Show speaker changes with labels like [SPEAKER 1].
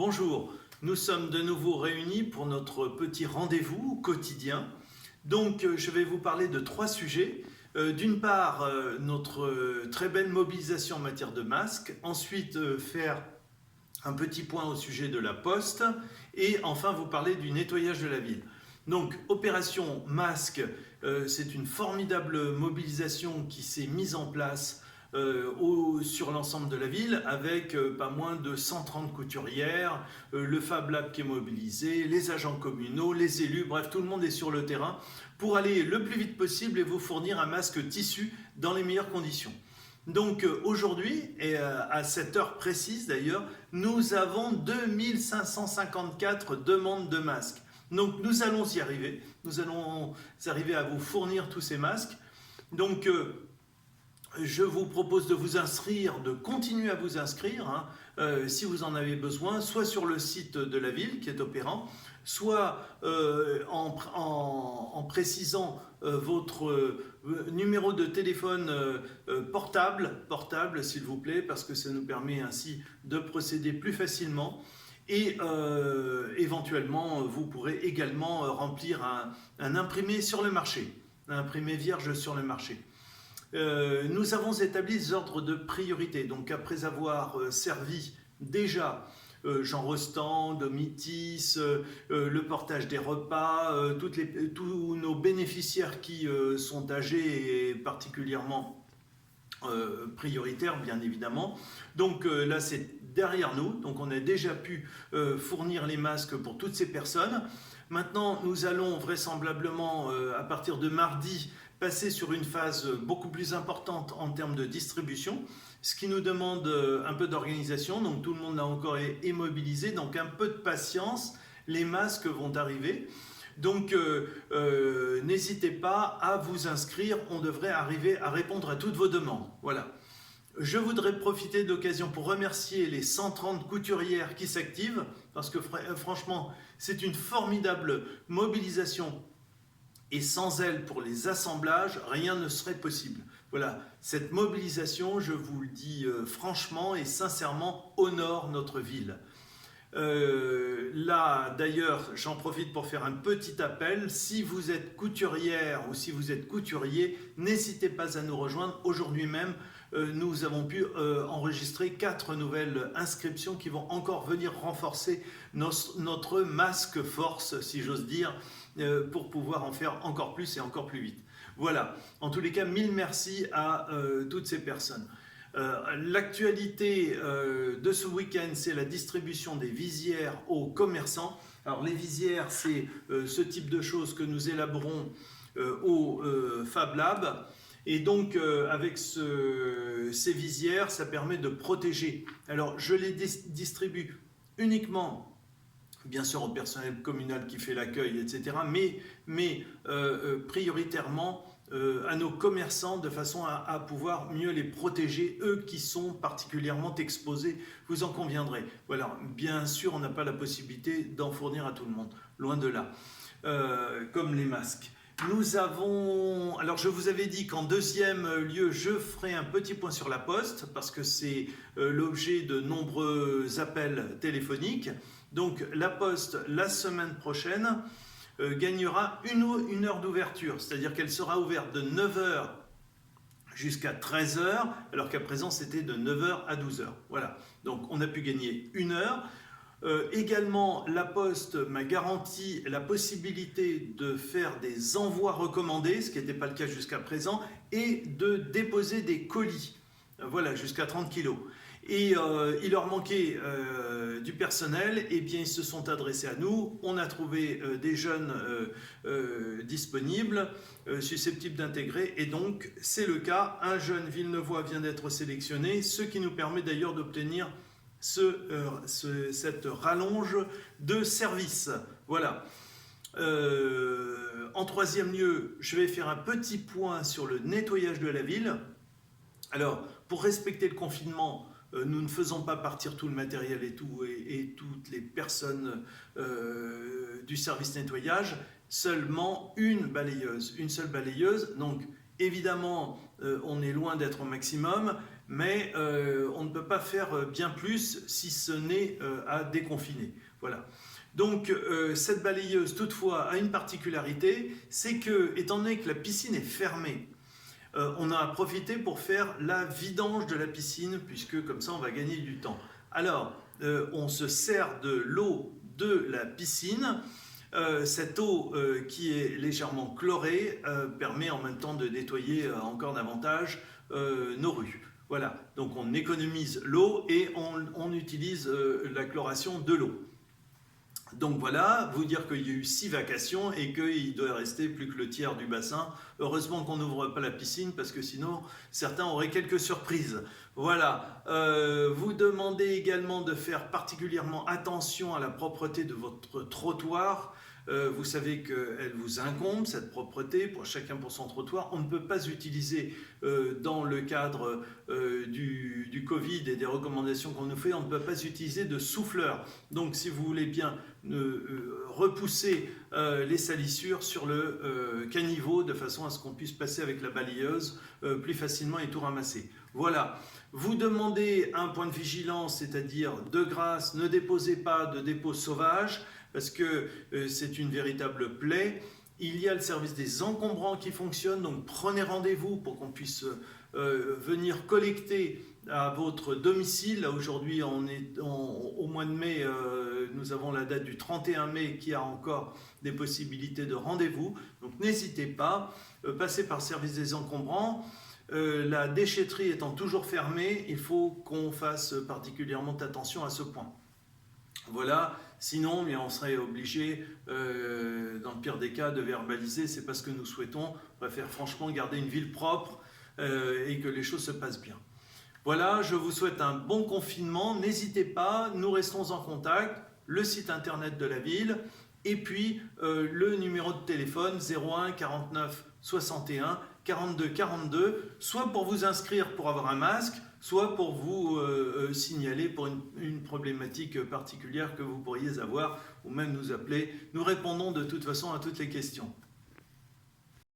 [SPEAKER 1] Bonjour, nous sommes de nouveau réunis pour notre petit rendez-vous quotidien. Donc je vais vous parler de trois sujets. D'une part, notre très belle mobilisation en matière de masques. Ensuite, faire un petit point au sujet de la poste. Et enfin, vous parler du nettoyage de la ville. Donc, opération masque, c'est une formidable mobilisation qui s'est mise en place sur l'ensemble de la ville avec pas moins de 130 couturières, le Fab Lab qui est mobilisé, les agents communaux, les élus, bref, tout le monde est sur le terrain pour aller le plus vite possible et vous fournir un masque tissu dans les meilleures conditions. Donc aujourd'hui, et à cette heure précise d'ailleurs, nous avons 2554 demandes de masques. Donc nous allons y arriver, nous allons arriver à vous fournir tous ces masques. Donc je vous propose de vous inscrire, de continuer à vous inscrire, si vous en avez besoin, soit sur le site de la ville qui est opérant, soit en précisant votre numéro de téléphone portable s'il vous plaît, parce que ça nous permet ainsi de procéder plus facilement. Et éventuellement, vous pourrez également remplir un imprimé sur le marché, un imprimé vierge sur le marché. Nous avons établi des ordres de priorité. Donc après avoir servi déjà Jean Rostand, Domitis, le portage des repas, tous nos bénéficiaires qui sont âgés et particulièrement prioritaires bien évidemment. Donc là c'est derrière nous, donc on a déjà pu fournir les masques pour toutes ces personnes. Maintenant nous allons vraisemblablement à partir de mardi passer sur une phase beaucoup plus importante en termes de distribution, ce qui nous demande un peu d'organisation, donc tout le monde a encore été mobilisé, donc un peu de patience, les masques vont arriver. Donc n'hésitez pas à vous inscrire, on devrait arriver à répondre à toutes vos demandes. Voilà. Je voudrais profiter de l'occasion pour remercier les 130 couturières qui s'activent, parce que franchement, c'est une formidable mobilisation. Et sans elle, pour les assemblages, rien ne serait possible. Voilà, cette mobilisation, je vous le dis franchement et sincèrement, honore notre ville. Là, d'ailleurs, j'en profite pour faire un petit appel. Si vous êtes couturière ou si vous êtes couturier, n'hésitez pas à nous rejoindre. Aujourd'hui même, nous avons pu enregistrer 4 nouvelles inscriptions qui vont encore venir renforcer notre masque force, si j'ose dire, pour pouvoir en faire encore plus et encore plus vite. Voilà, en tous les cas, mille merci à toutes ces personnes. L'actualité de ce week-end, c'est la distribution des visières aux commerçants. Alors les visières, c'est ce type de choses que nous élaborons au Fab Lab. Et donc avec ces visières, ça permet de protéger. Alors je les distribue uniquement bien sûr au personnel communal qui fait l'accueil, etc., mais prioritairement à nos commerçants de façon à pouvoir mieux les protéger, eux qui sont particulièrement exposés, vous en conviendrez. Voilà, bien sûr, on n'a pas la possibilité d'en fournir à tout le monde, loin de là, comme les masques. Nous avons, alors je vous avais dit qu'en deuxième lieu, je ferai un petit point sur la poste, parce que c'est l'objet de nombreux appels téléphoniques. Donc la poste, la semaine prochaine, gagnera une heure d'ouverture, c'est-à-dire qu'elle sera ouverte de 9 h jusqu'à 13 h, alors qu'à présent c'était de 9 h à 12 h. Voilà, donc on a pu gagner une heure. Également, la Poste m'a garanti la possibilité de faire des envois recommandés, ce qui n'était pas le cas jusqu'à présent, et de déposer des colis, voilà, jusqu'à 30 kg. Et il leur manquait du personnel, et bien ils se sont adressés à nous. On a trouvé des jeunes disponibles, susceptibles d'intégrer, et donc c'est le cas. Un jeune Villeneuvois vient d'être sélectionné, ce qui nous permet d'ailleurs d'obtenir cette rallonge de service. Voilà. En troisième lieu, je vais faire un petit point sur le nettoyage de la ville. Alors, pour respecter le confinement, nous ne faisons pas partir tout le matériel et toutes les personnes du service nettoyage, seulement une seule balayeuse. Donc, évidemment, on est loin d'être au maximum, mais on ne peut pas faire bien plus si ce n'est à déconfiner. Voilà. Donc cette balayeuse toutefois a une particularité, c'est que étant donné que la piscine est fermée, on a profité pour faire la vidange de la piscine, puisque comme ça on va gagner du temps. Alors on se sert de l'eau de la piscine. Cette eau qui est légèrement chlorée permet en même temps de nettoyer encore davantage nos rues. Voilà, donc on économise l'eau et on utilise la chloration de l'eau. Donc voilà, vous dire qu'il y a eu 6 vacations et qu'il doit rester plus que le tiers du bassin. Heureusement qu'on n'ouvre pas la piscine parce que sinon certains auraient quelques surprises. Voilà, vous demandez également de faire particulièrement attention à la propreté de votre trottoir. Vous savez qu'elle vous incombe, cette propreté, pour chacun pour son trottoir. On ne peut pas utiliser, dans le cadre du Covid et des recommandations qu'on nous fait, on ne peut pas utiliser de souffleur. Donc si vous voulez bien repousser les salissures sur le caniveau de façon à ce qu'on puisse passer avec la balayeuse plus facilement et tout ramasser. Voilà. Vous demandez un point de vigilance, c'est-à-dire de grâce, ne déposez pas de dépôt sauvage, parce que c'est une véritable plaie. Il y a le service des encombrants qui fonctionne, donc prenez rendez-vous pour qu'on puisse venir collecter à votre domicile. Là aujourd'hui, on est au mois de mai, nous avons la date du 31 mai qui a encore des possibilités de rendez-vous. Donc n'hésitez pas, passez par le service des encombrants. La déchetterie étant toujours fermée, il faut qu'on fasse particulièrement attention à ce point. Voilà, sinon on serait obligé, dans le pire des cas, de verbaliser. C'est pas ce que nous souhaitons. On préfère franchement garder une ville propre et que les choses se passent bien. Voilà, je vous souhaite un bon confinement. N'hésitez pas, nous restons en contact. Le site internet de la ville et puis le numéro de téléphone 01 49 61 42 42, soit pour vous inscrire pour avoir un masque, soit pour vous signaler pour une problématique particulière que vous pourriez avoir, ou même nous appeler. Nous répondons de toute façon à toutes les questions.